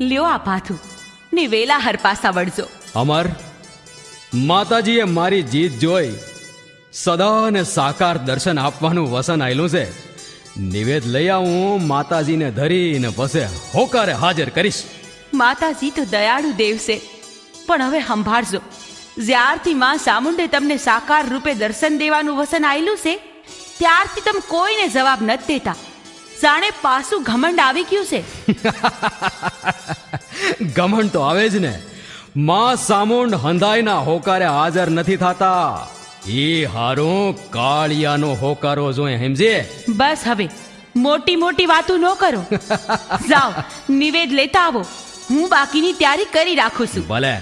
લ્યો આ પાથું ને વેલા હર પાસા વળજો. અમર, માતાજીએ મારી જીત જોઈ સદા ને સાકાર દર્શન આપવાનું વસન આયલું છે. નિવેદ લઈ આવું માતાજીને ધરીને પસે હોકારે હાજર કરીશ. માતાજી તો દયાળુ દેવ છે, પણ હવે સંભાળજો. જ્યારથી માં ચામુંડે તમને સાકાર રૂપે દર્શન દેવાનું વસન આયલું છે ત્યારથી તમે કોઈને જવાબ નથી દેતા. જાણે પાછું ઘમંડ આવી ગયું છે. ગમણ તો આવે જ ને. માં સામુંડ હંધાઈના હોકારે હાજર નથી થતા. એ હારું કાળિયાનો હોકારો જોઈ સમજે. બસ હવે મોટી મોટી વાતો ન કરો. જાઓ નિવેદ લેતા આવો, હું બાકીની તૈયારી કરી રાખું છું. ભલે.